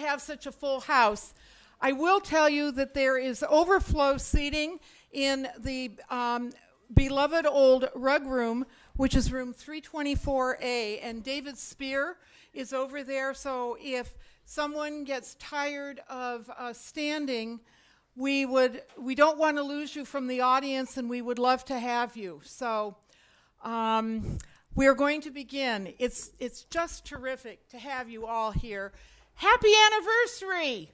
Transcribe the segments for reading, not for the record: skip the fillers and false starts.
have such a full house. I will tell you that there is overflow seating in the beloved old rug room, which is room 324A, and David Spear is over there, so if someone gets tired of standing, we don't want to lose you from the audience, and we would love to have you. So we're going to begin. It's just terrific to have you all here. Happy anniversary!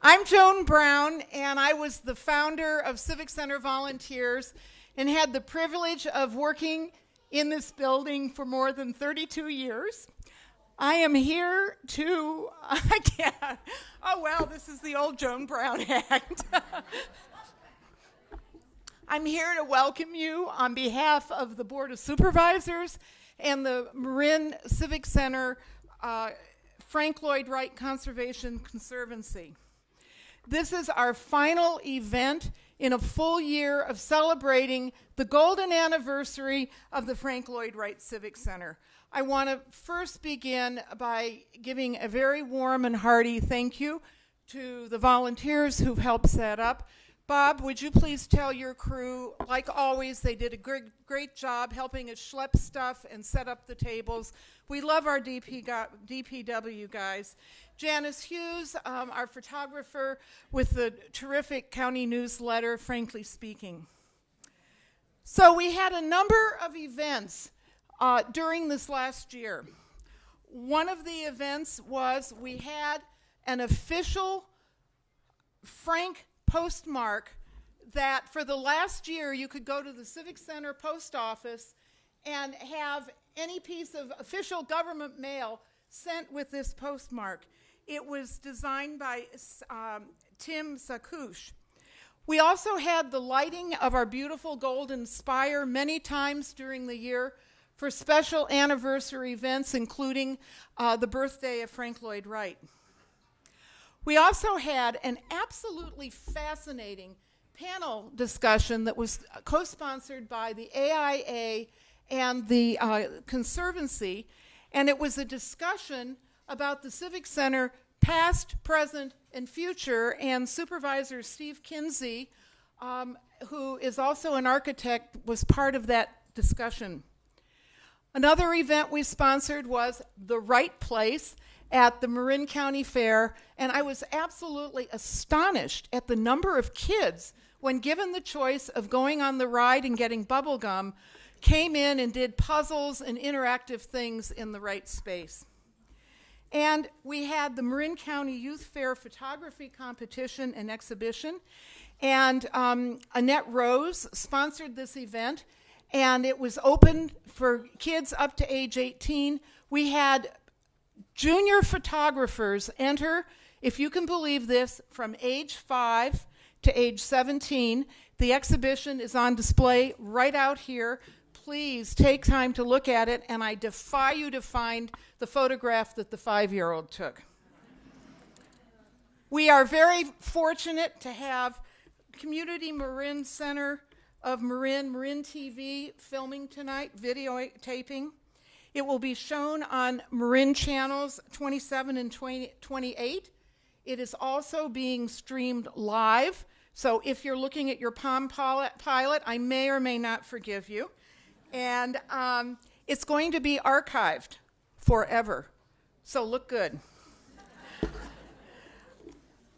I'm Joan Brown, and I was the founder of Civic Center Volunteers and had the privilege of working in this building for more than 32 years. I am here to, this is the old Joan Brown act. I'm here to welcome you on behalf of the Board of Supervisors and the Marin Civic Center Frank Lloyd Wright Conservation Conservancy. This is our final event in a full year of celebrating the golden anniversary of the Frank Lloyd Wright Civic Center. I want to first begin by giving a very warm and hearty thank you to the volunteers who've helped set up. Bob, would you please tell your crew, like always, they did a great job helping us schlep stuff and set up the tables. We love our DPW guys. Janice Hughes, our photographer with the terrific county newsletter, Frankly Speaking. So we had a number of events during this last year. One of the events was we had an official Frank postmark that for the last year you could go to the Civic Center post office and have any piece of official government mail sent with this postmark. It was designed by Tim Sakush. We also had the lighting of our beautiful golden spire many times during the year for special anniversary events, including the birthday of Frank Lloyd Wright. We also had an absolutely fascinating panel discussion that was co-sponsored by the AIA and the Conservancy, and it was a discussion about the Civic Center past, present, and future, and Supervisor Steve Kinsey, who is also an architect, was part of that discussion. Another event we sponsored was The Right Place at the Marin County Fair, and I was absolutely astonished at the number of kids, when given the choice of going on the ride and getting bubble gum, came in and did puzzles and interactive things in the right space. And we had the Marin County Youth Fair photography competition and exhibition, and Annette Rose sponsored this event, and it was open for kids up to age 18. We had junior photographers enter, if you can believe this, from age 5 to age 17. The exhibition is on display right out here. Please take time to look at it, and I defy you to find the photograph that the 5-year-old took. We are very fortunate to have Community Marin Center of Marin TV filming tonight, videotaping. It will be shown on Marin channels 27 and 28. It is also being streamed live, so if you're looking at your Palm Pilot, I may or may not forgive you. And it's going to be archived forever, so look good.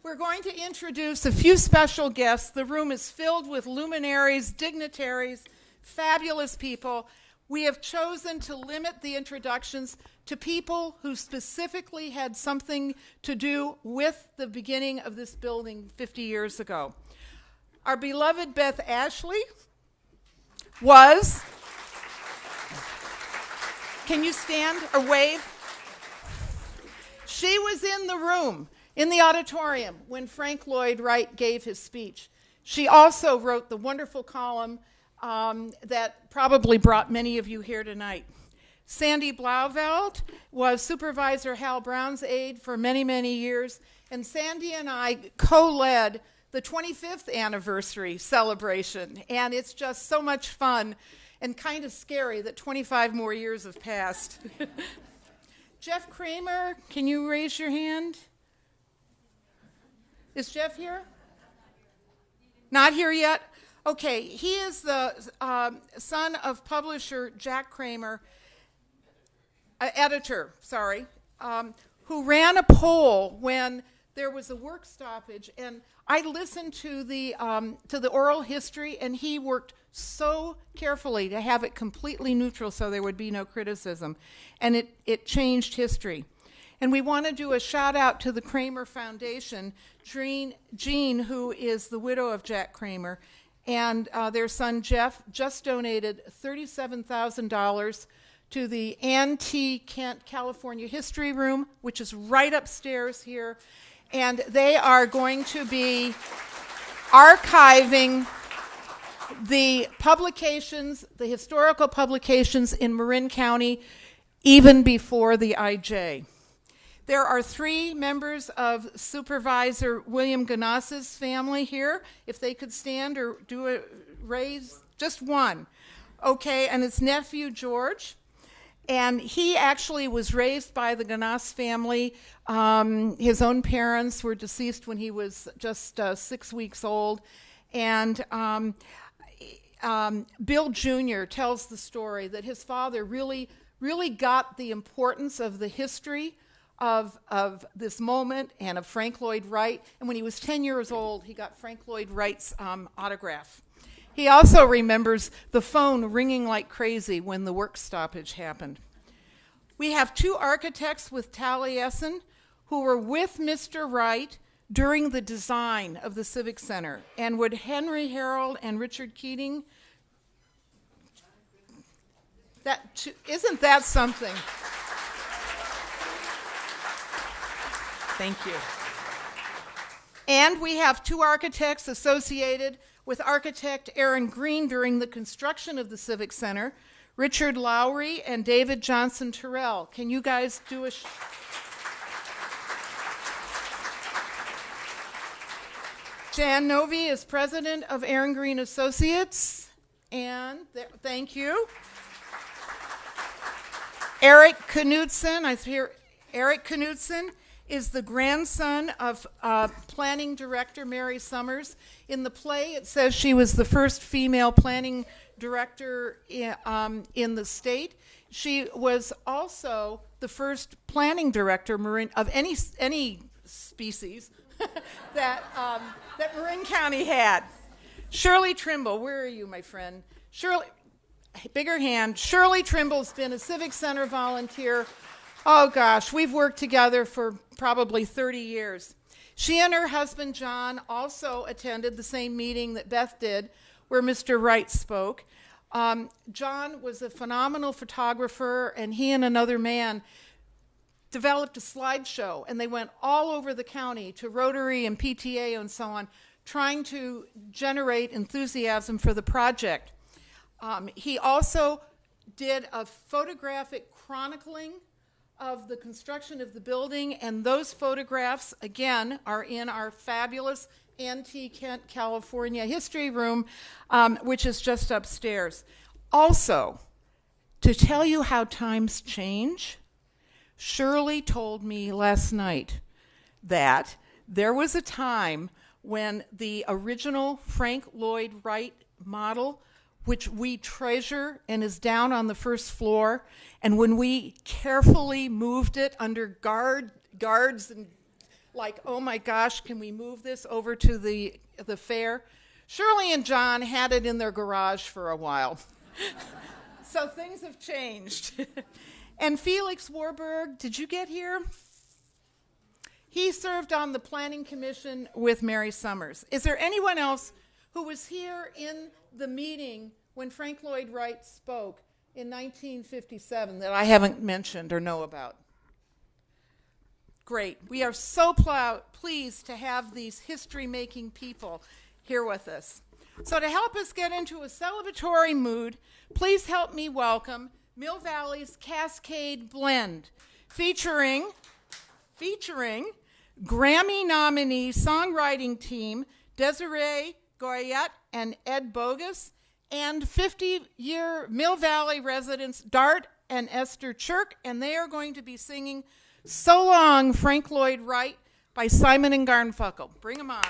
We're going to introduce a few special guests. The room is filled with luminaries, dignitaries, fabulous people. We have chosen to limit the introductions to people who specifically had something to do with the beginning of this building 50 years ago. Our beloved Beth Ashley was... Can you stand or wave? She was in the room, in the auditorium, when Frank Lloyd Wright gave his speech. She also wrote the wonderful column that probably brought many of you here tonight. Sandy Blauvelt was Supervisor Hal Brown's aide for many, many years, and Sandy and I co-led the 25th anniversary celebration, and it's just so much fun. and kind of scary that 25 more years have passed. Jeff Kramer, can you raise your hand? Is Jeff here? Not here yet? Okay, he is the son of publisher Jack Kramer, editor, sorry, who ran a poll when there was a work stoppage, and I listened to the oral history, and he worked so carefully to have it completely neutral so there would be no criticism, and it changed history. And we want to do a shout out to the Kramer Foundation, Jean, who is the widow of Jack Kramer, and their son Jeff just donated $37,000 to the Annette, Kent, California History Room, which is right upstairs here. And they are going to be archiving the publications, the historical publications in Marin County, even before the IJ. There are 3 members of Supervisor William Ganas's family here. If they could stand or do a raise, just one. Okay, and his nephew George. And he actually was raised by the Ganas family. His own parents were deceased when he was just 6 weeks old. And Bill Jr. tells the story that his father really got the importance of the history of this moment and of Frank Lloyd Wright. And when he was 10 years old, he got Frank Lloyd Wright's autograph. He also remembers the phone ringing like crazy when the work stoppage happened. We have 2 architects with Taliesin who were with Mr. Wright during the design of the Civic Center. And would Henry Harold and Richard Keating, isn't that something? Thank you. And we have 2 architects associated with architect Aaron Green during the construction of the Civic Center, Richard Lowry and David Johnson Terrell. Can you guys do a... Jan Novi is president of Aaron Green Associates. And thank you. Eric Knudsen, I hear Eric Knudsen is the grandson of planning director Mary Summers. In the play, it says she was the first female planning director in the state. She was also the first planning director of any species that Marin County had. Shirley Trimble, where are you, my friend? Shirley, bigger hand. Shirley Trimble's been a Civic Center volunteer. Oh gosh, we've worked together for probably 30 years. She and her husband John also attended the same meeting that Beth did, where Mr. Wright spoke. John was a phenomenal photographer, and he and another man developed a slideshow, and they went all over the county to Rotary and PTA and so on, trying to generate enthusiasm for the project. He also did a photographic chronicling of the construction of the building, and those photographs, again, are in our fabulous Annette, Kent, California history room, which is just upstairs. Also, to tell you how times change, Shirley told me last night that there was a time when the original Frank Lloyd Wright model, which we treasure and is down on the first floor, and when we carefully moved it under guards and like, oh my gosh, can we move this over to the fair? Shirley and John had it in their garage for a while. So things have changed. And Felix Warburg, did you get here? He served on the planning commission with Mary Summers. Is there anyone else who was here in the meeting when Frank Lloyd Wright spoke in 1957 that I haven't mentioned or know about? Great. We are so pleased to have these history-making people here with us. So to help us get into a celebratory mood, please help me welcome Mill Valley's Cascade Blend, featuring Grammy nominee songwriting team Desiree Goyette and Ed Bogus, and 50-year Mill Valley residents Dart and Esther Chirk, and they are going to be singing So Long, Frank Lloyd Wright by Simon and Garfunkel. Bring them on.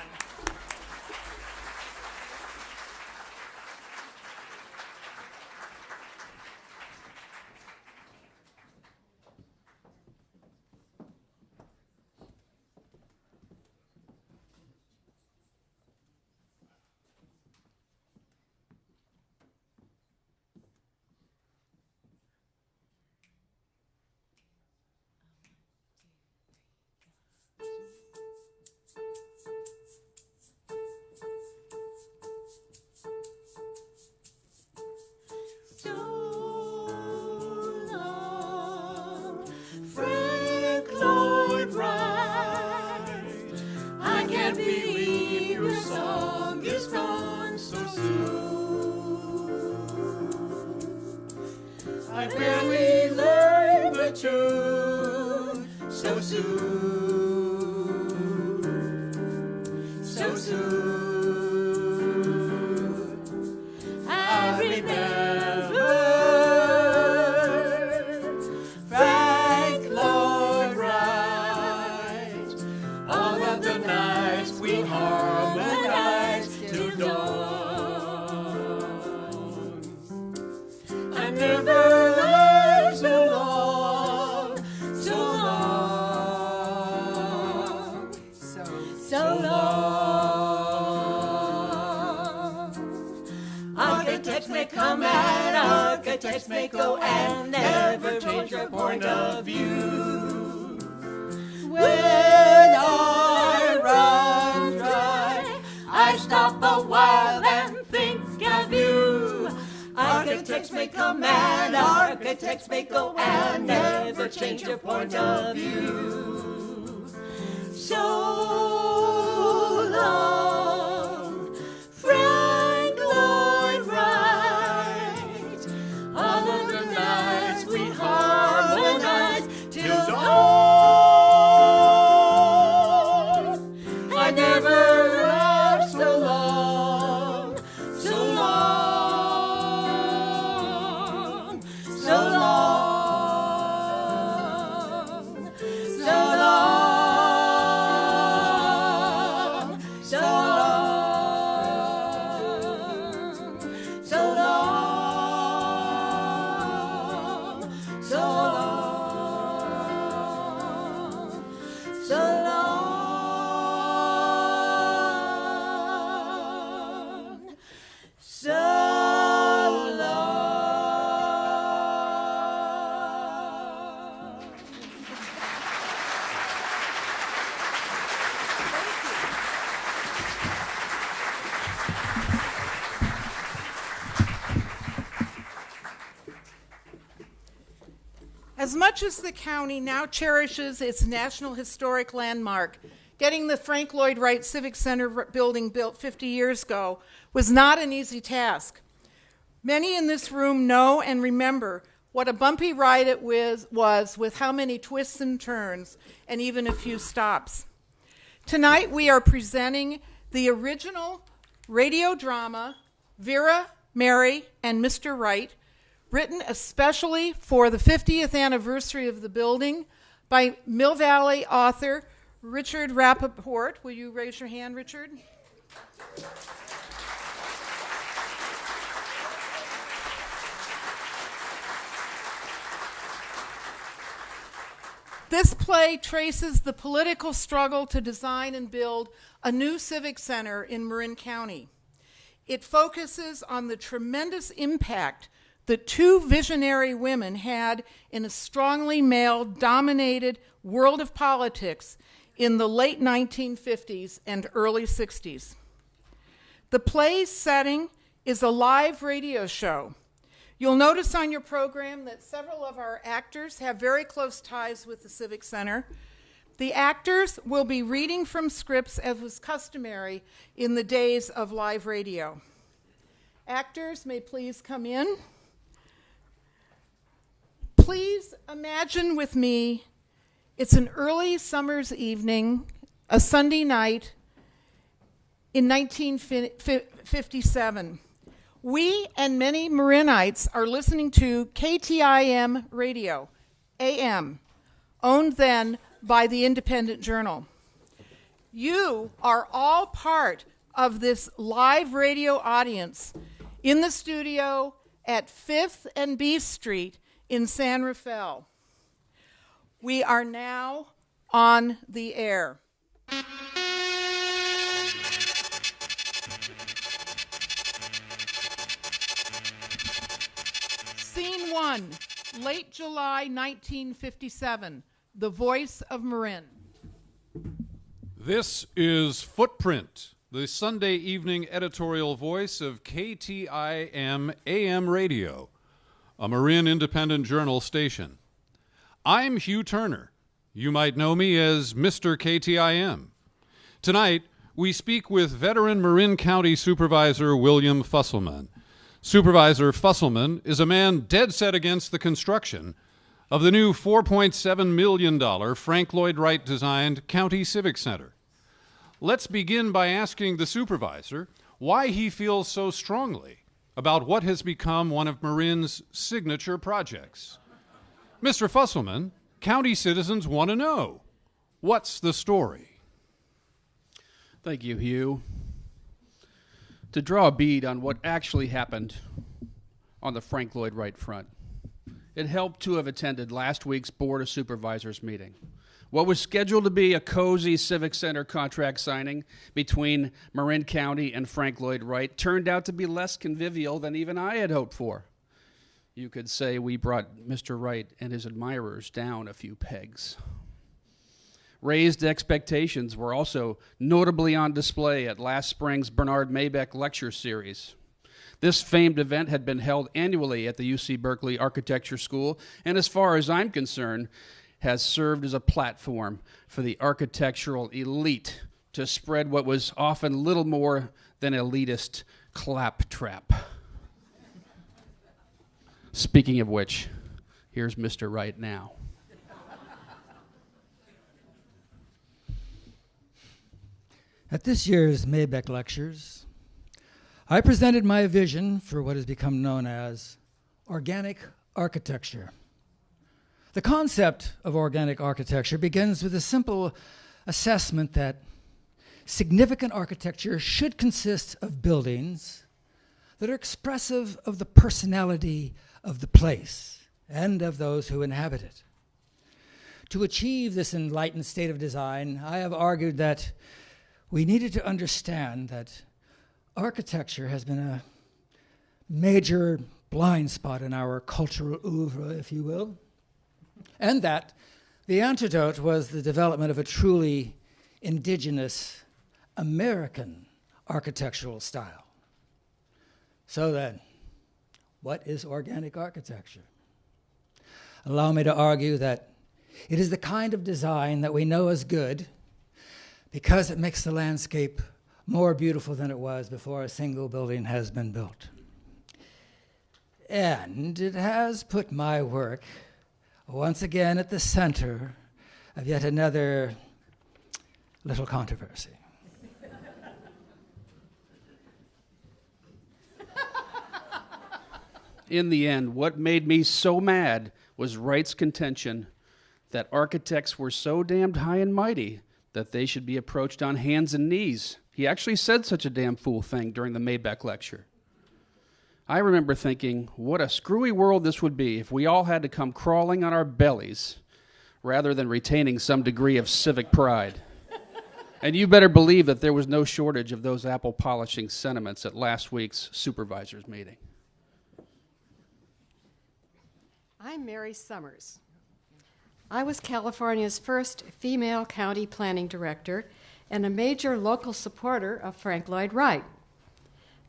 I barely learned the tune so soon, so soon. I remember Frank Lloyd Wright, all of the nights we harmonized till dawn. I never come and architects may go and never change your point of view. When I run dry, I stop a while and think of you. Architects may come and architects may go and never change your point of view. So long, Frank Lloyd Wright. All of the nights we harmonize till dawn. I never laughed so long, so long, so long, so long, so long, so long, so long, so long, so long. As much as the county now cherishes its National Historic Landmark, getting the Frank Lloyd Wright Civic Center building built 50 years ago was not an easy task. Many in this room know and remember what a bumpy ride it was with how many twists and turns and even a few stops. Tonight we are presenting the original radio drama, Vera, Mary, and Mr. Wright, written especially for the 50th anniversary of the building by Mill Valley author Richard Rapaport. Will you raise your hand, Richard? This play traces the political struggle to design and build a new civic center in Marin County. It focuses on the tremendous impact the two visionary women had in a strongly male-dominated world of politics in the late 1950s and early 60s. The play's setting is a live radio show. You'll notice on your program that several of our actors have very close ties with the Civic Center. The actors will be reading from scripts as was customary in the days of live radio. Actors may please come in. Please imagine with me, it's an early summer's evening, a Sunday night in 1957. We and many Marinites are listening to KTIM Radio, AM, owned then by the Independent Journal. You are all part of this live radio audience in the studio at 5th and B Street in San Rafael. We are now on the air. Scene 1, late July 1957, the voice of Marin. This is Footprint, the Sunday evening editorial voice of KTIM AM Radio, a Marin Independent Journal station. I'm Hugh Turner. You might know me as Mr. KTIM. Tonight, we speak with veteran Marin County Supervisor William Fusselman. Supervisor Fusselman is a man dead set against the construction of the new $4.7 million Frank Lloyd Wright designed County Civic Center. Let's begin by asking the supervisor why he feels so strongly about what has become one of Marin's signature projects. Mr. Fusselman, county citizens want to know, what's the story? Thank you, Hugh. To draw a bead on what actually happened on the Frank Lloyd Wright front, it helped to have attended last week's Board of Supervisors meeting. What was scheduled to be a cozy Civic Center contract signing between Marin County and Frank Lloyd Wright turned out to be less convivial than even I had hoped for. You could say we brought Mr. Wright and his admirers down a few pegs. Raised expectations were also notably on display at last spring's Bernard Maybeck Lecture Series. This famed event had been held annually at the UC Berkeley Architecture School, and as far as I'm concerned, has served as a platform for the architectural elite to spread what was often little more than elitist claptrap. Speaking of which, here's Mr. Wright now. At this year's Maybeck Lectures, I presented my vision for what has become known as organic architecture. The concept of organic architecture begins with a simple assessment that significant architecture should consist of buildings that are expressive of the personality of the place and of those who inhabit it. To achieve this enlightened state of design, I have argued that we needed to understand that architecture has been a major blind spot in our cultural oeuvre, if you will, and that the antidote was the development of a truly indigenous American architectural style. So then, what is organic architecture? Allow me to argue that it is the kind of design that we know as good because it makes the landscape more beautiful than it was before a single building has been built. And it has put my work once again at the center of yet another little controversy. In the end, what made me so mad was Wright's contention that architects were so damned high and mighty that they should be approached on hands and knees. He actually said such a damn fool thing during the Maybeck lecture. I remember thinking, what a screwy world this would be if we all had to come crawling on our bellies rather than retaining some degree of civic pride. And you better believe that there was no shortage of those apple-polishing sentiments at last week's Supervisors meeting. I'm Mary Summers. I was California's first female county planning director and a major local supporter of Frank Lloyd Wright.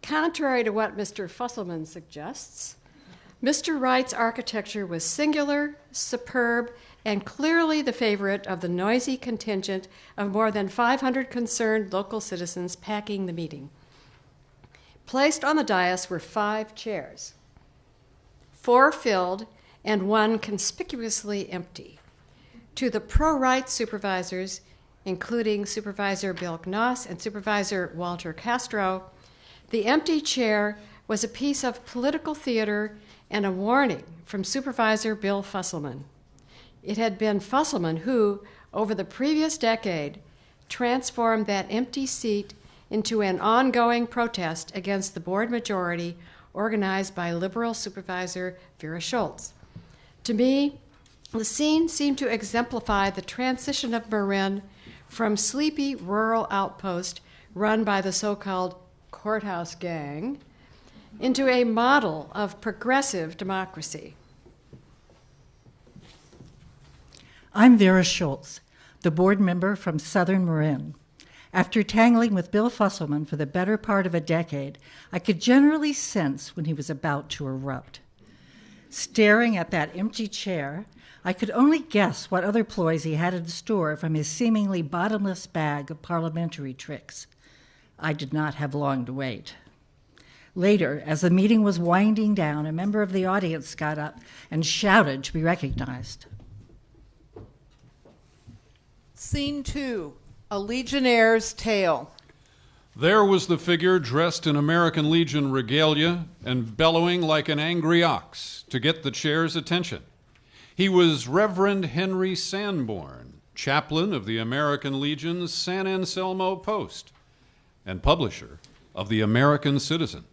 Contrary to what Mr. Fusselman suggests, Mr. Wright's architecture was singular, superb, and clearly the favorite of the noisy contingent of more than 500 concerned local citizens packing the meeting. Placed on the dais were 5 chairs, 4 filled and 1 conspicuously empty. To the pro-Wright supervisors, including Supervisor Bill Gnoss and Supervisor Walter Castro, the empty chair was a piece of political theater and a warning from Supervisor Bill Fusselman. It had been Fusselman who, over the previous decade, transformed that empty seat into an ongoing protest against the board majority organized by Liberal Supervisor Vera Schultz. To me, the scene seemed to exemplify the transition of Marin from sleepy rural outpost run by the so-called courthouse gang into a model of progressive democracy. I'm Vera Schultz, the board member from Southern Marin. After tangling with Bill Fusselman for the better part of a decade, I could generally sense when he was about to erupt. Staring at that empty chair, I could only guess what other ploys he had in store from his seemingly bottomless bag of parliamentary tricks. I did not have long to wait. Later, as the meeting was winding down, a member of the audience got up and shouted to be recognized. Scene 2, A Legionnaire's Tale. There was the figure dressed in American Legion regalia and bellowing like an angry ox to get the chair's attention. He was Reverend Henry Sanborn, chaplain of the American Legion's San Anselmo Post and publisher of the American Citizen,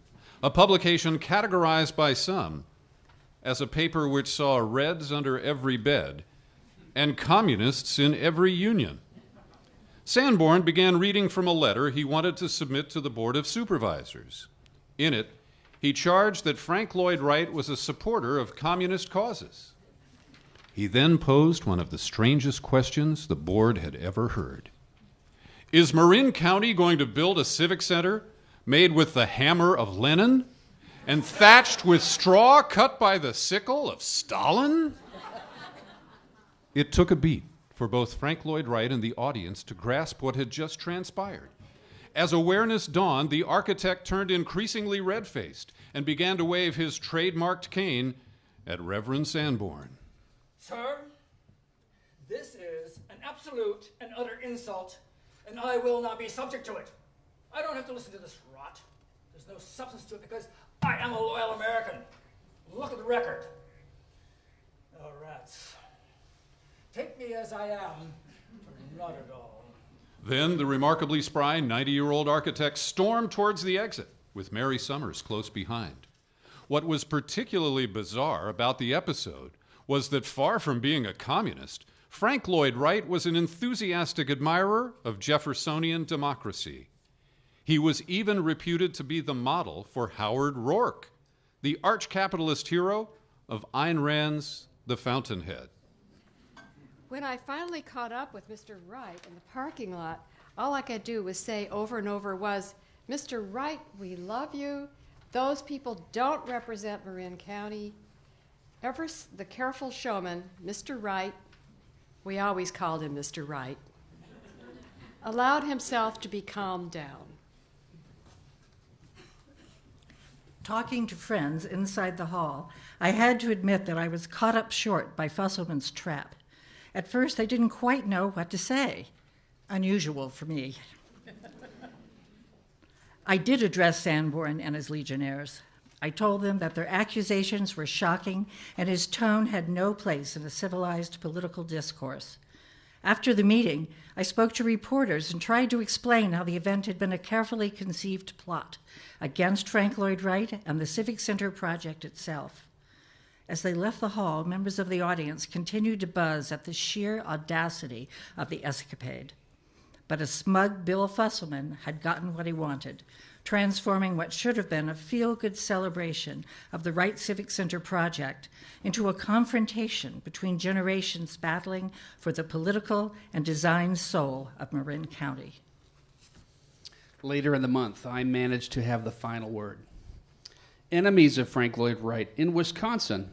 a publication categorized by some as a paper which saw Reds under every bed and communists in every union. Sanborn began reading from a letter he wanted to submit to the Board of Supervisors. In it, he charged that Frank Lloyd Wright was a supporter of communist causes. He then posed one of the strangest questions the board had ever heard. Is Marin County going to build a civic center made with the hammer of Lenin and thatched with straw cut by the sickle of Stalin? It took a beat for both Frank Lloyd Wright and the audience to grasp what had just transpired. As awareness dawned, the architect turned increasingly red-faced and began to wave his trademarked cane at Reverend Sanborn. Sir, this is an absolute and utter insult, and I will not be subject to it. I don't have to listen to this rot. There's no substance to it because I am a loyal American. Look at the record. Oh, rats. Take me as I am, but not at all. Then the remarkably spry 90-year-old architect stormed towards the exit, with Mary Summers close behind. What was particularly bizarre about the episode was that far from being a communist, Frank Lloyd Wright was an enthusiastic admirer of Jeffersonian democracy. He was even reputed to be the model for Howard Rourke, the arch-capitalist hero of Ayn Rand's The Fountainhead. When I finally caught up with Mr. Wright in the parking lot, all I could do was say over and over was, Mr. Wright, we love you. Those people don't represent Marin County. The careful showman, Mr. Wright, we always called him Mr. Wright, allowed himself to be calmed down. Talking to friends inside the hall, I had to admit that I was caught up short by Fusselman's trap. At first, I didn't quite know what to say. Unusual for me. I did address Sanborn and his legionnaires. I told them that their accusations were shocking and his tone had no place in a civilized political discourse. After the meeting, I spoke to reporters and tried to explain how the event had been a carefully conceived plot against Frank Lloyd Wright and the Civic Center project itself. As they left the hall, members of the audience continued to buzz at the sheer audacity of the escapade. But a smug Bill Fusselman had gotten what he wanted, transforming what should have been a feel-good celebration of the Wright Civic Center project into a confrontation between generations battling for the political and design soul of Marin County. Later in the month, I managed to have the final word. Enemies of Frank Lloyd Wright in Wisconsin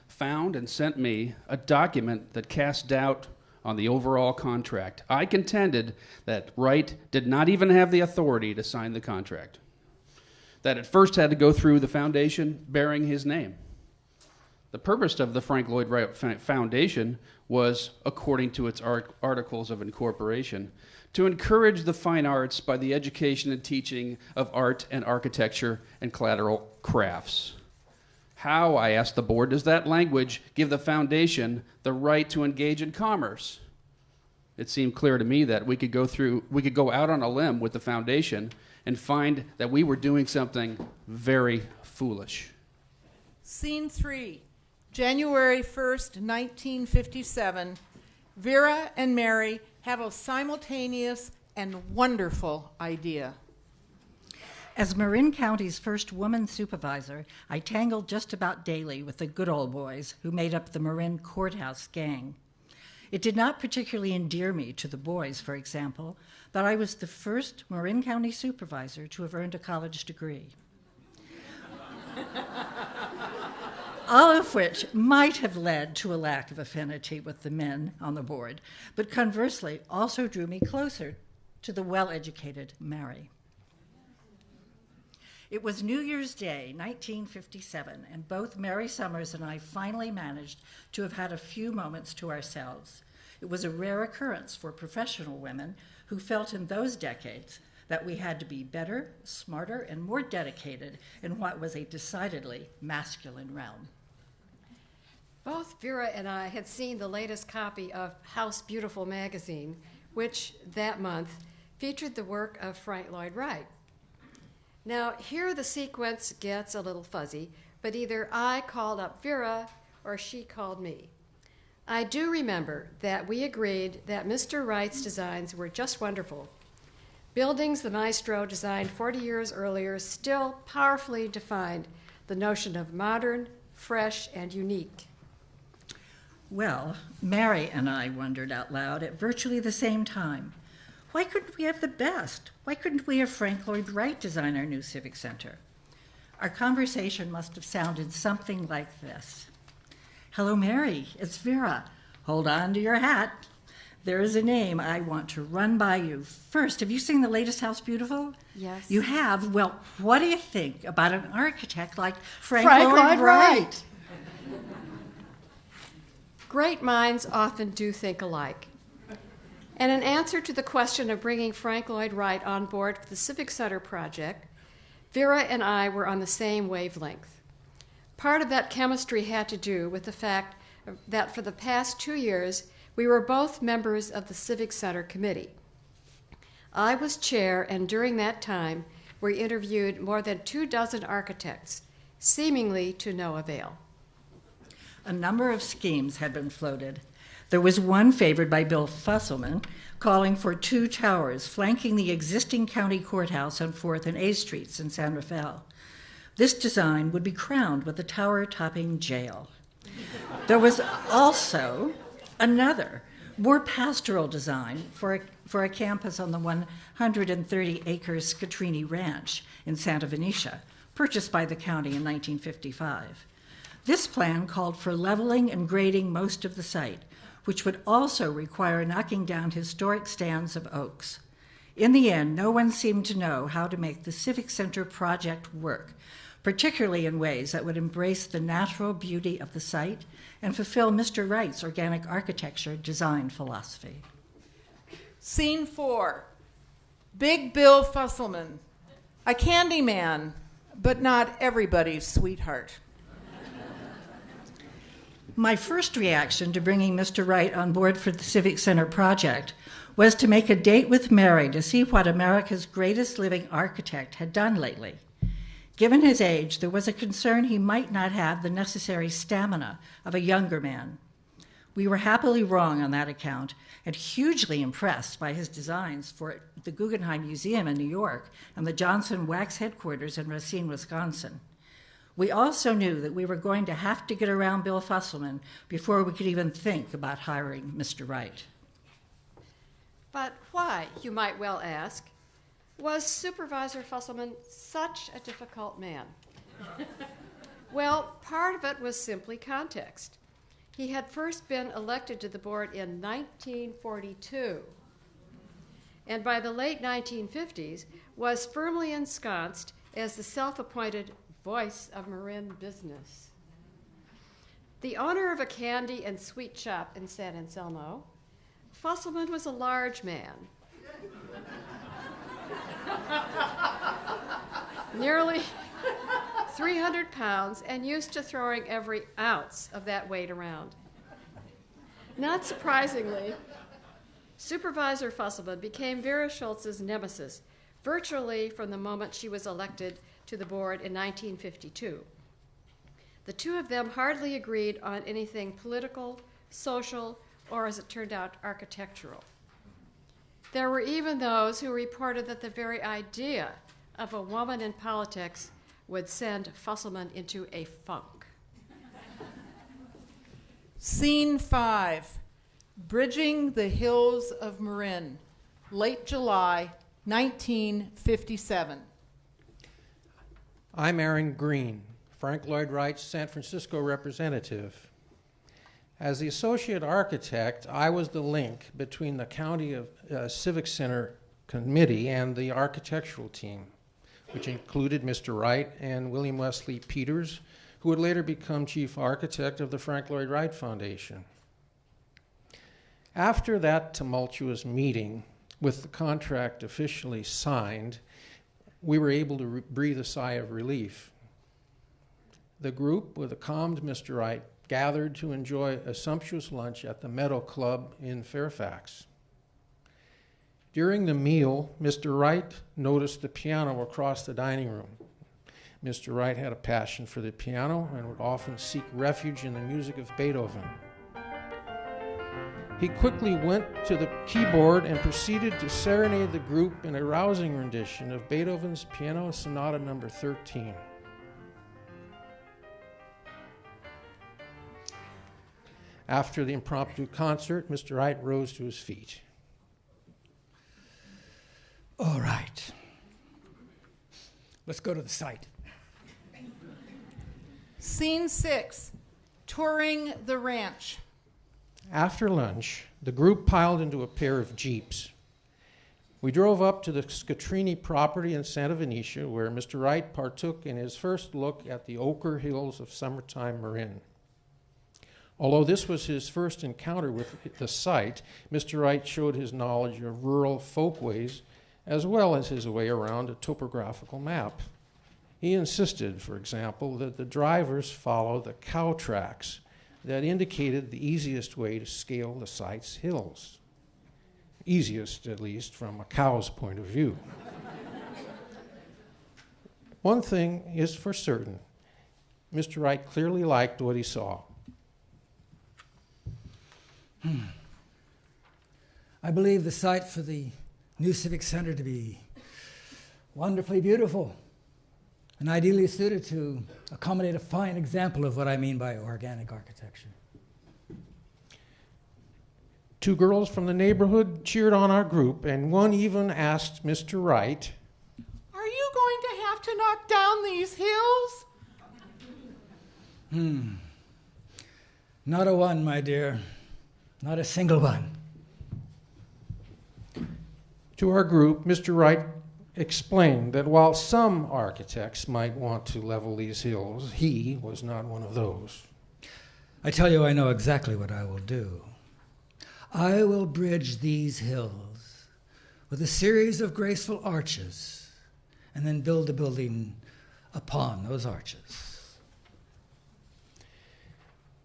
found and sent me a document that cast doubt on the overall contract. I contended that Wright did not even have the authority to sign the contract, that it first had to go through the foundation bearing his name. The purpose of the Frank Lloyd Wright Foundation was, according to its articles of incorporation, to encourage the fine arts by the education and teaching of art and architecture and collateral crafts. How, I asked the board, does that language give the foundation the right to engage in commerce? It seemed clear to me that we could go out on a limb with the foundation and find that we were doing something very foolish. Scene 3, January 1st, 1957. Vera and Mary have a simultaneous and wonderful idea. As Marin County's first woman supervisor, I tangled just about daily with the good old boys who made up the Marin Courthouse gang. It did not particularly endear me to the boys, for example, that I was the first Marin County supervisor to have earned a college degree. All of which might have led to a lack of affinity with the men on the board, but conversely also drew me closer to the well-educated Mary. It was New Year's Day, 1957, and both Mary Summers and I finally managed to have had a few moments to ourselves. It was a rare occurrence for professional women who felt in those decades that we had to be better, smarter, and more dedicated in what was a decidedly masculine realm. Both Vera and I had seen the latest copy of House Beautiful magazine, which that month featured the work of Frank Lloyd Wright. Now, here the sequence gets a little fuzzy, but either I called up Vera or she called me. I do remember that we agreed that Mr. Wright's designs were just wonderful. Buildings the maestro designed 40 years earlier still powerfully defined the notion of modern, fresh, and unique. Well, Mary and I wondered out loud at virtually the same time. Why couldn't we have the best? Why couldn't we have Frank Lloyd Wright design our new Civic Center? Our conversation must have sounded something like this. Hello, Mary, it's Vera. Hold on to your hat. There is a name I want to run by you. First, have you seen the latest House Beautiful? Yes. You have? Well, what do you think about an architect like Frank Lloyd Wright? Wright. Great minds often do think alike. And in answer to the question of bringing Frank Lloyd Wright on board for the Civic Center project, Vera and I were on the same wavelength. Part of that chemistry had to do with the fact that for the past 2 years, we were both members of the Civic Center committee. I was chair, and during that time, we interviewed more than 24 architects, seemingly to no avail. A number of schemes had been floated. There was one favored by Bill Fusselman, calling for 2 towers flanking the existing county courthouse on 4th and A Streets in San Rafael. This design would be crowned with a tower-topping jail. There was also another, more pastoral design for a campus on the 130-acre Scatrini Ranch in Santa Venetia, purchased by the county in 1955. This plan called for leveling and grading most of the site, which would also require knocking down historic stands of oaks. In the end, no one seemed to know how to make the Civic Center project work, particularly in ways that would embrace the natural beauty of the site and fulfill Mr. Wright's organic architecture design philosophy. Scene 4, Big Bill Fusselman, a candy man, but not everybody's sweetheart. My first reaction to bringing Mr. Wright on board for the Civic Center project was to make a date with Mary to see what America's greatest living architect had done lately. Given his age, there was a concern he might not have the necessary stamina of a younger man. We were happily wrong on that account and hugely impressed by his designs for the Guggenheim Museum in New York and the Johnson Wax headquarters in Racine, Wisconsin. We also knew that we were going to have to get around Bill Fusselman before we could even think about hiring Mr. Wright. But why, you might well ask, was Supervisor Fusselman such a difficult man? Well, part of it was simply context. He had first been elected to the board in 1942, and by the late 1950s was firmly ensconced as the self-appointed voice of Marin business. The owner of a candy and sweet shop in San Anselmo, Fusselman was a large man, nearly 300 pounds, and used to throwing every ounce of that weight around. Not surprisingly, Supervisor Fusselman became Vera Schultz's nemesis virtually from the moment she was elected to the board in 1952. The two of them hardly agreed on anything political, social, or, as it turned out, architectural. There were even those who reported that the very idea of a woman in politics would send Fusselman into a funk. Scene 5, Bridging the Hills of Marin, late July, 1957. I'm Aaron Green, Frank Lloyd Wright's San Francisco representative. As the associate architect, I was the link between the County Civic Center committee and the architectural team, which included Mr. Wright and William Wesley Peters, who would later become chief architect of the Frank Lloyd Wright Foundation. After that tumultuous meeting, with the contract officially signed, we were able to breathe a sigh of relief. The group, with a calmed Mr. Wright, gathered to enjoy a sumptuous lunch at the Meadow Club in Fairfax. During the meal, Mr. Wright noticed the piano across the dining room. Mr. Wright had a passion for the piano and would often seek refuge in the music of Beethoven. He quickly went to the keyboard and proceeded to serenade the group in a rousing rendition of Beethoven's Piano Sonata No. 13. After the impromptu concert, Mr. Wright rose to his feet. All right. Let's go to the site. Scene 6, Touring the Ranch. After lunch, the group piled into a pair of jeeps. We drove up to the Scatrini property in Santa Venetia, where Mr. Wright partook in his first look at the ochre hills of summertime Marin. Although this was his first encounter with the site, Mr. Wright showed his knowledge of rural folkways as well as his way around a topographical map. He insisted, for example, that the drivers follow the cow tracks that indicated the easiest way to scale the site's hills. Easiest, at least, from a cow's point of view. One thing is for certain. Mr. Wright clearly liked what he saw. I believe the site for the new Civic Center to be wonderfully beautiful and ideally suited to accommodate a fine example of what I mean by organic architecture. Two girls from the neighborhood cheered on our group, and one even asked Mr. Wright, Are you going to have to knock down these hills? Not a one, my dear. Not a single one. To our group, Mr. Wright explained that while some architects might want to level these hills, he was not one of those. I tell you, I know exactly what I will do. I will bridge these hills with a series of graceful arches and then build a building upon those arches.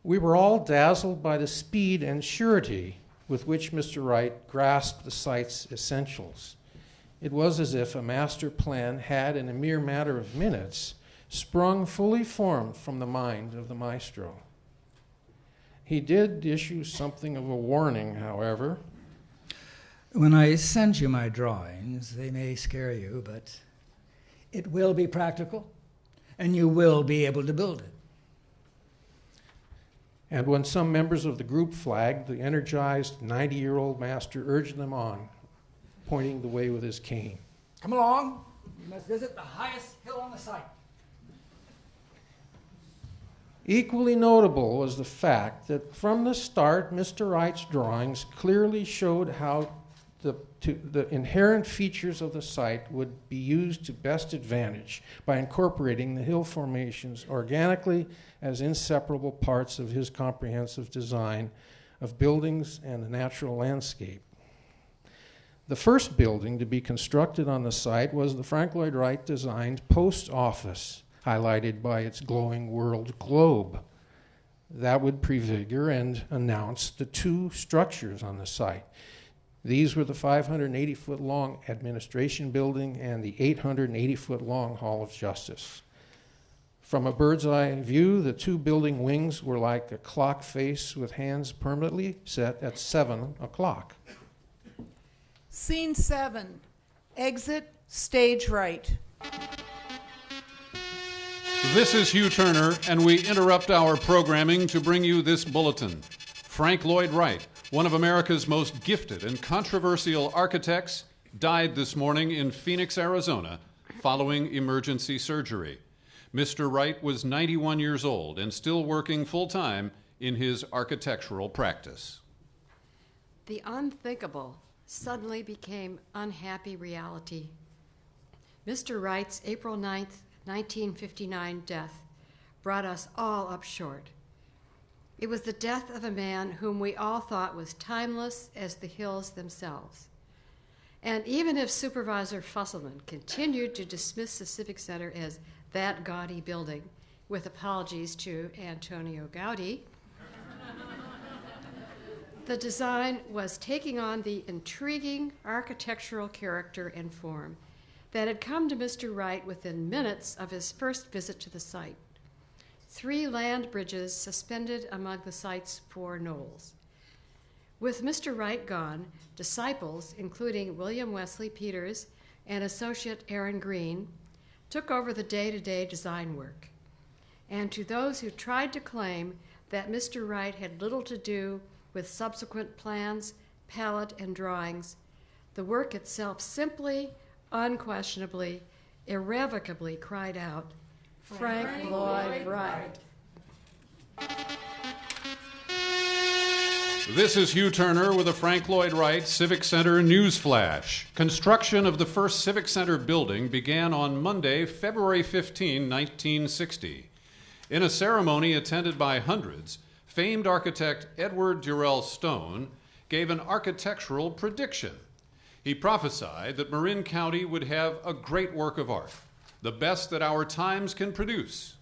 We were all dazzled by the speed and surety with which Mr. Wright grasped the site's essentials. It was as if a master plan had, in a mere matter of minutes, sprung fully formed from the mind of the maestro. He did issue something of a warning, however. When I send you my drawings, they may scare you, but it will be practical, and you will be able to build it. And when some members of the group flagged, the energized 90-year-old master urged them on, pointing the way with his cane. Come along. You must visit the highest hill on the site. Equally notable was the fact that from the start, Mr. Wright's drawings clearly showed how the inherent features of the site would be used to best advantage by incorporating the hill formations organically as inseparable parts of his comprehensive design of buildings and the natural landscape. The first building to be constructed on the site was the Frank Lloyd Wright designed post office, highlighted by its glowing world globe. That would prefigure and announce the two structures on the site. These were the 580-foot-long administration building and the 880-foot-long Hall of Justice. From a bird's eye view, the two building wings were like a clock face with hands permanently set at 7 o'clock. Scene 7, exit stage right. This is Hugh Turner, and we interrupt our programming to bring you this bulletin. Frank Lloyd Wright, one of America's most gifted and controversial architects, died this morning in Phoenix, Arizona, following emergency surgery. Mr. Wright was 91 years old and still working full-time in his architectural practice. The unthinkable suddenly became unhappy reality. Mr. Wright's April 9th, 1959 death brought us all up short. It was the death of a man whom we all thought was timeless as the hills themselves. And even if Supervisor Fusselman continued to dismiss the Civic Center as that gaudy building, with apologies to Antonio Gaudi, the design was taking on the intriguing architectural character and form that had come to Mr. Wright within minutes of his first visit to the site. 3 land bridges suspended among the site's 4 knolls. With Mr. Wright gone, disciples, including William Wesley Peters and associate Aaron Green, took over the day-to-day design work. And to those who tried to claim that Mr. Wright had little to do with subsequent plans, palette, and drawings, the work itself simply, unquestionably, irrevocably cried out, Frank Lloyd Wright. This is Hugh Turner with a Frank Lloyd Wright Civic Center news flash. Construction of the first Civic Center building began on Monday, February 15, 1960. In a ceremony attended by hundreds, famed architect Edward Durrell Stone gave an architectural prediction. He prophesied that Marin County would have a great work of art, the best that our times can produce.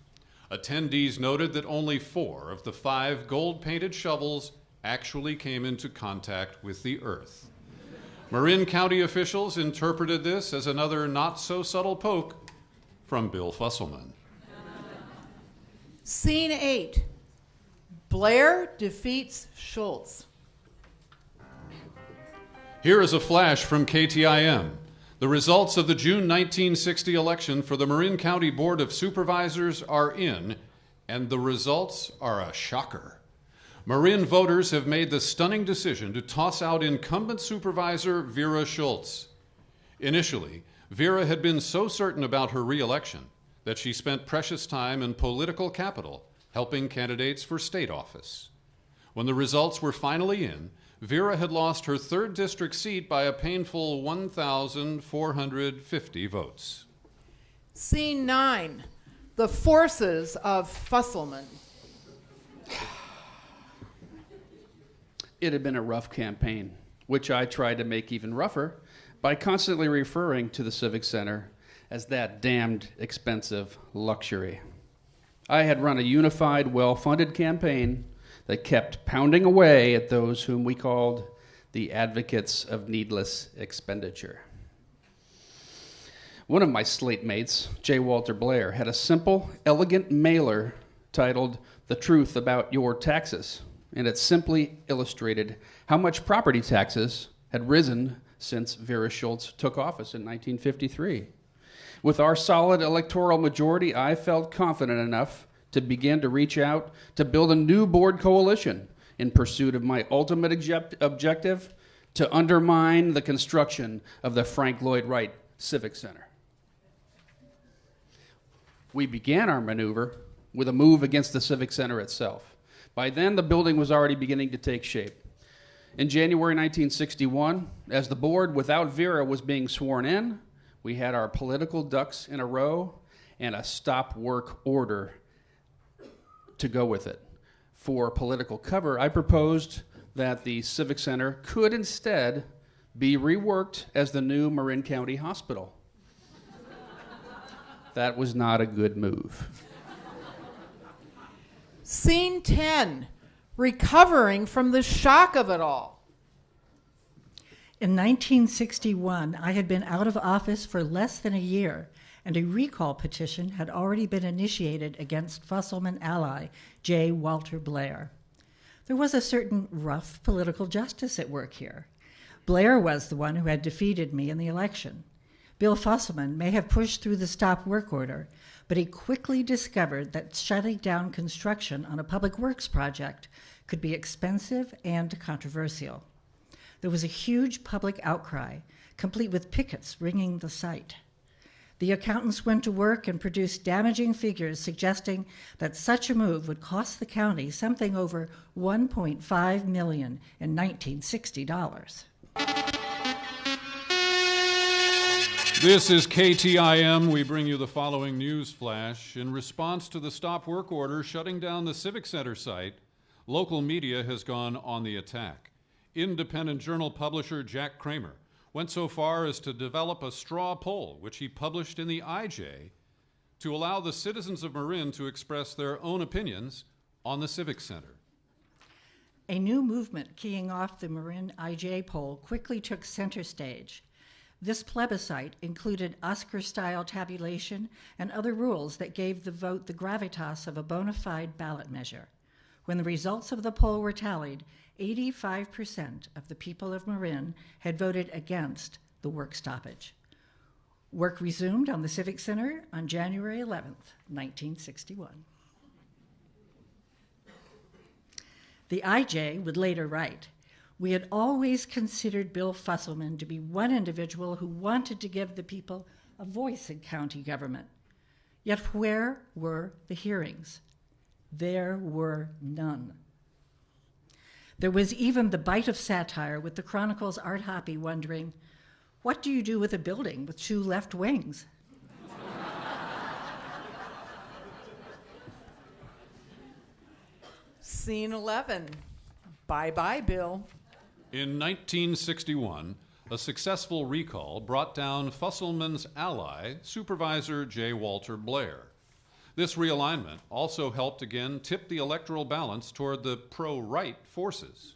Attendees noted that only 4 of the 5 gold-painted shovels actually came into contact with the earth. Marin County officials interpreted this as another not-so-subtle poke from Bill Fusselman. Scene 8, Blair defeats Schultz. Here is a flash from KTIM. The results of the June 1960 election for the Marin County Board of Supervisors are in, and the results are a shocker. Marin voters have made the stunning decision to toss out incumbent supervisor Vera Schultz. Initially, Vera had been so certain about her re-election that she spent precious time and political capital helping candidates for state office. When the results were finally in, Vera had lost her 3rd district seat by a painful 1,450 votes. Scene 9, the forces of Fusselman. It had been a rough campaign, which I tried to make even rougher by constantly referring to the Civic Center as that damned expensive luxury. I had run a unified, well-funded campaign that kept pounding away at those whom we called the advocates of needless expenditure. One of my slate mates, J. Walter Blair, had a simple, elegant mailer titled "The Truth About Your Taxes," and it simply illustrated how much property taxes had risen since Vera Schultz took office in 1953. With our solid electoral majority, I felt confident enough to begin to reach out to build a new board coalition in pursuit of my ultimate objective to undermine the construction of the Frank Lloyd Wright Civic Center. We began our maneuver with a move against the Civic Center itself. By then, the building was already beginning to take shape. In January 1961, as the board without Vera was being sworn in, we had our political ducks in a row and a stop work order to go with it. For political cover, I proposed that the Civic Center could instead be reworked as the new Marin County Hospital. That was not a good move. Scene 10, recovering from the shock of it all. In 1961, I had been out of office for less than a year, and a recall petition had already been initiated against Fusselman ally J. Walter Blair. There was a certain rough political justice at work here. Blair was the one who had defeated me in the election. Bill Fusselman may have pushed through the stop work order, but he quickly discovered that shutting down construction on a public works project could be expensive and controversial. There was a huge public outcry, complete with pickets ringing the site. The accountants went to work and produced damaging figures suggesting that such a move would cost the county something over $1.5 million in 1960 dollars. This is KTIM. We bring you the following news flash. In response to the stop work order shutting down the Civic Center site, local media has gone on the attack. Independent journal publisher Jack Kramer went so far as to develop a straw poll, which he published in the IJ, to allow the citizens of Marin to express their own opinions on the Civic Center. A new movement keying off the Marin IJ poll quickly took center stage. This plebiscite included Oscar-style tabulation and other rules that gave the vote the gravitas of a bona fide ballot measure. When the results of the poll were tallied, 85% of the people of Marin had voted against the work stoppage. Work resumed on the Civic Center on January 11th, 1961. The IJ would later write, "We had always considered Bill Fusselman to be one individual who wanted to give the people a voice in county government. Yet where were the hearings? There were none." There was even the bite of satire with the Chronicle's Art Hoppy wondering, what do you do with a building with 2 left wings? Scene 11, bye-bye, Bill. In 1961, a successful recall brought down Fusselman's ally, Supervisor J. Walter Blair. This realignment also helped again tip the electoral balance toward the pro-Wright forces.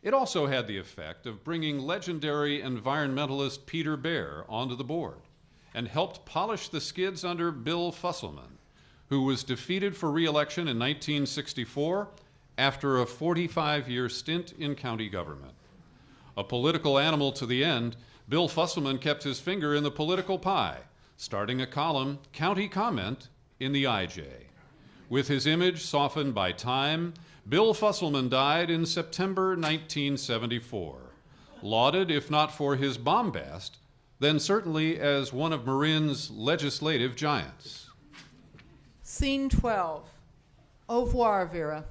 It also had the effect of bringing legendary environmentalist Peter Bear onto the board and helped polish the skids under Bill Fusselman, who was defeated for re-election in 1964 after a 45-year stint in county government. A political animal to the end, Bill Fusselman kept his finger in the political pie, starting a column, County Comment, in the IJ. With his image softened by time, Bill Fusselman died in September 1974. Lauded, if not for his bombast, then certainly as one of Marin's legislative giants. Scene 12, au revoir, Vera.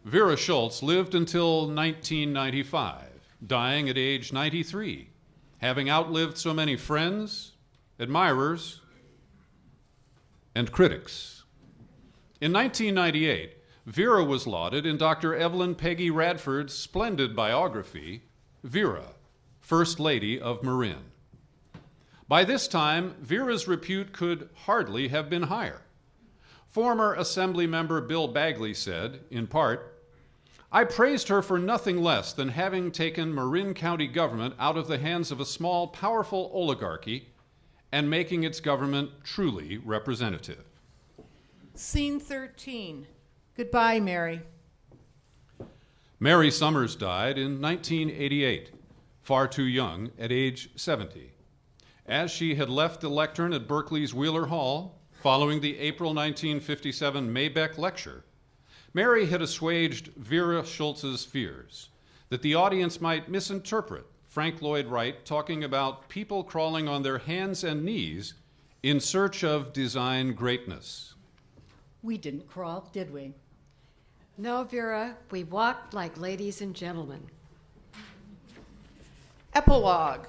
Vera Schultz lived until 1995, dying at age 93, having outlived so many friends, admirers, and critics. In 1998, Vera was lauded in Dr. Evelyn Peggy Radford's splendid biography, Vera, First Lady of Marin. By this time, Vera's repute could hardly have been higher. Former Assembly member Bill Bagley said, in part, "I praised her for nothing less than having taken Marin County government out of the hands of a small, powerful oligarchy and making its government truly representative." Scene 13, goodbye, Mary. Mary Summers died in 1988, far too young, at age 70. As she had left the lectern at Berkeley's Wheeler Hall following the April 1957 Maybeck lecture, Mary had assuaged Vera Schultz's fears that the audience might misinterpret Frank Lloyd Wright talking about people crawling on their hands and knees in search of design greatness. We didn't crawl, did we? No, Vera, we walked like ladies and gentlemen. Epilogue,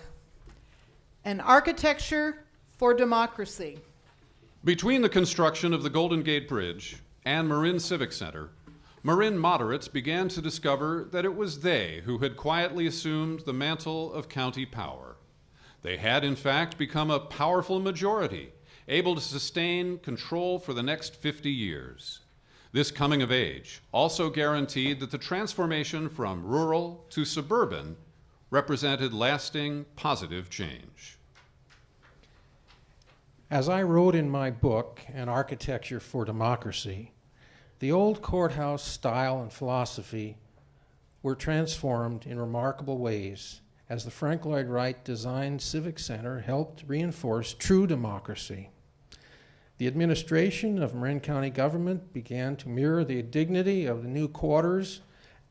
an architecture for democracy. Between the construction of the Golden Gate Bridge and Marin Civic Center, Marin moderates began to discover that it was they who had quietly assumed the mantle of county power. They had, in fact, become a powerful majority, able to sustain control for the next 50 years. This coming of age also guaranteed that the transformation from rural to suburban represented lasting positive change. As I wrote in my book, An Architecture for Democracy, the old courthouse style and philosophy were transformed in remarkable ways as the Frank Lloyd Wright designed Civic Center helped reinforce true democracy. The administration of Marin County government began to mirror the dignity of the new quarters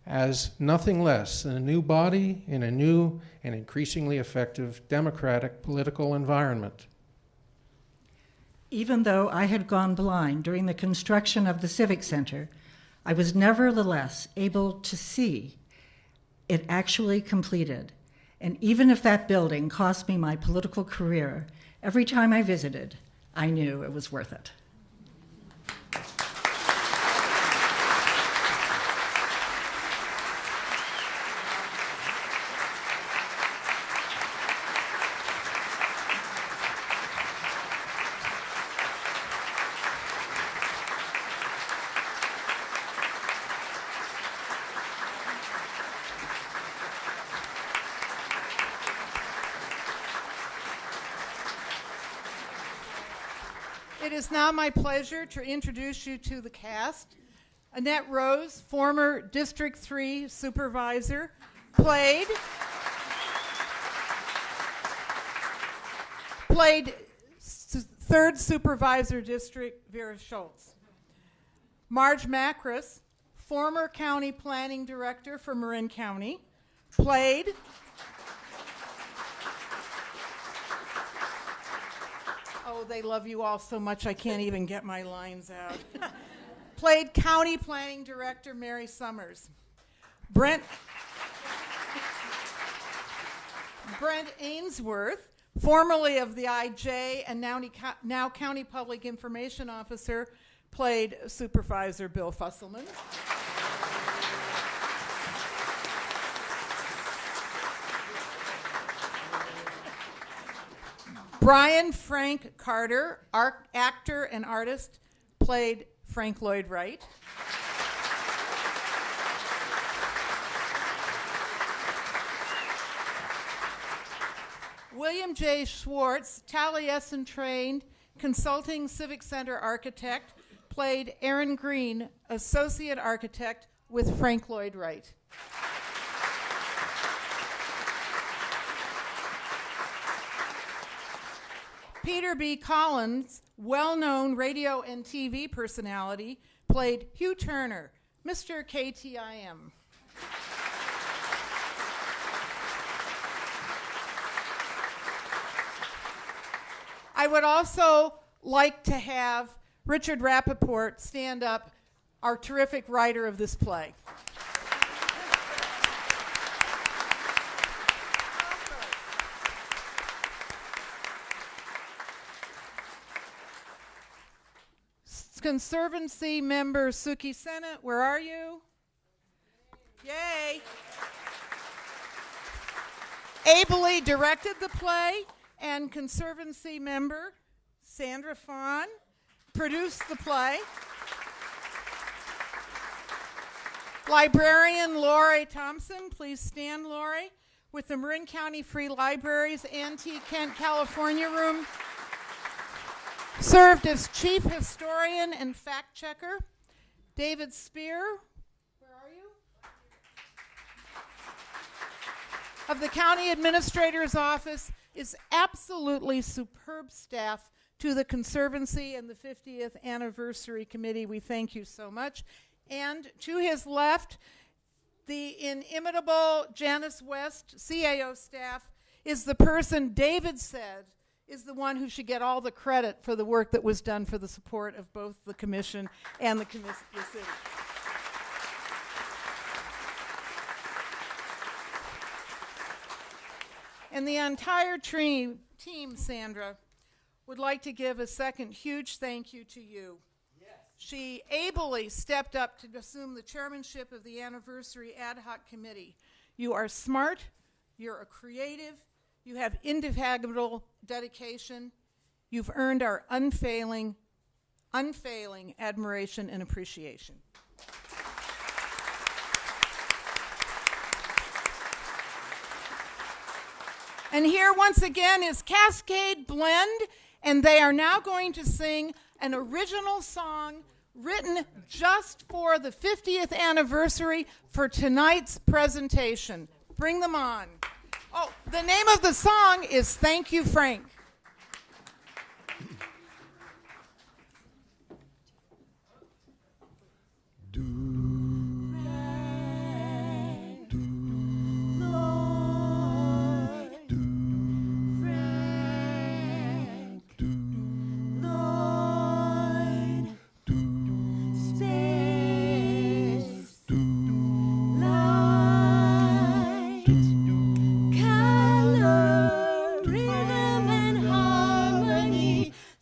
as nothing less than a new body in a new and increasingly effective democratic political environment. Even though I had gone blind during the construction of the Civic Center, I was nevertheless able to see it actually completed. And even if that building cost me my political career, every time I visited, I knew it was worth it. It is now my pleasure to introduce you to the cast. Annette Rose, former District 3 Supervisor, played third Supervisor District Vera Schultz. Marge Macris, former County Planning Director for Marin County, played oh, they love you all so much I can't even get my lines out. Played County Planning Director Mary Summers. Brent Ainsworth, formerly of the IJ and now County Public Information Officer, played Supervisor Bill Fusselman. Brian Frank Carter, actor and artist, played Frank Lloyd Wright. William J. Schwartz, Taliesin-trained consulting Civic Center architect, played Aaron Green, associate architect with Frank Lloyd Wright. Peter B. Collins, well-known radio and TV personality, played Hugh Turner, Mr. KTIM. I would also like to have Richard Rapaport stand up, our terrific writer of this play. Conservancy member Suki Sennett, where are you? Yay. Ably directed the play, and Conservancy member Sandra Fawn produced the play. Librarian Lori Thompson, please stand, Lori, with the Marin County Free Library's Antique Kent, California room. Served as chief historian and fact checker. David Spear, where are you? Of the county administrator's office, is absolutely superb staff to the Conservancy and the 50th Anniversary Committee. We thank you so much. And to his left, the inimitable Janice West, CAO staff, is the person David said is the one who should get all the credit for the work that was done for the support of both the commission and the city. And the entire team, Sandra, would like to give a second huge thank you to you. Yes. She ably stepped up to assume the chairmanship of the Anniversary Ad Hoc Committee. You are smart, you're a creative, you have indefatigable dedication, You've earned our unfailing admiration and appreciation. And here once again is Cascade Blend, and they are now going to sing an original song written just for the 50th anniversary for tonight's presentation. Bring them on. Oh, the name of the song is Thank You, Frank.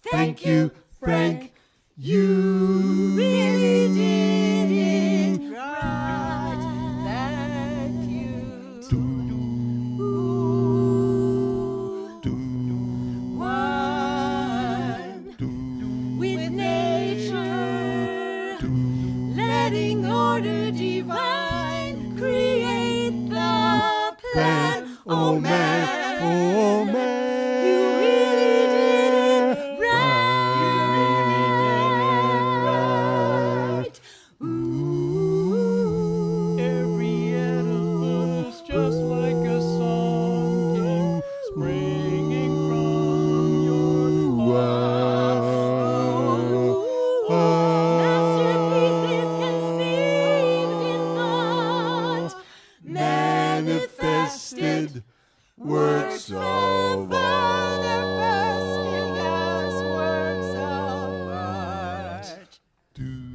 Thank you, Frank. You really did it right. Thank you. One with nature, letting order divine create the plan. Oh man, oh man. Works of art. Works of art. Frank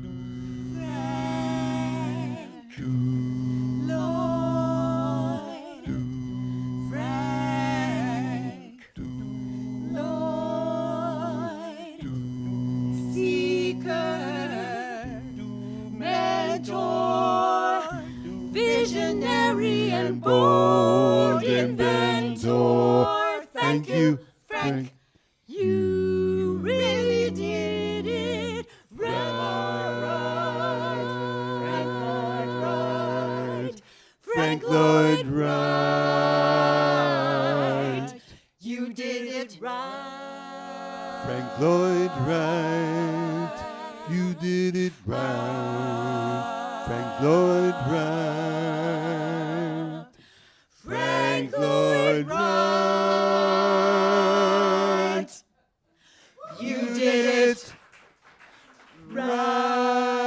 Lloyd. Frank Lloyd. Seeker. Mentor. Visionary and bold inventor. Thank you, Frank. You really did it right. Frank Lloyd Wright. You did it right. Frank Lloyd Wright. You did it right. Frank Lloyd Wright. Frank Lloyd Wright. You did it right.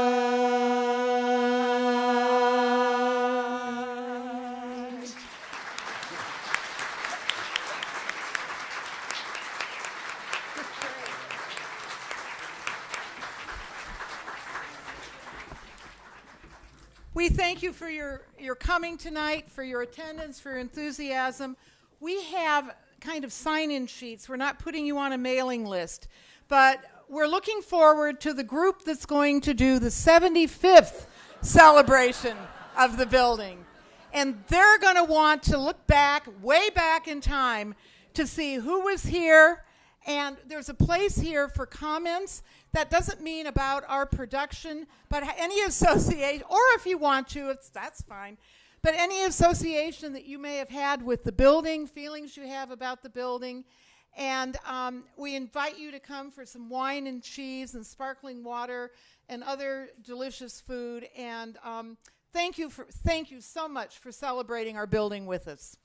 We thank you for your coming tonight, for your attendance, for your enthusiasm. We have kind of sign-in sheets. We're not putting you on a mailing list, but we're looking forward to the group that's going to do the 75th celebration of the building. And they're going to want to look back, way back in time, to see who was here. And there's a place here for comments. That doesn't mean about our production, but any association, or if you want to, that's fine. But any association that you may have had with the building, feelings you have about the building. And we invite you to come for some wine and cheese and sparkling water and other delicious food. And thank you so much for celebrating our building with us.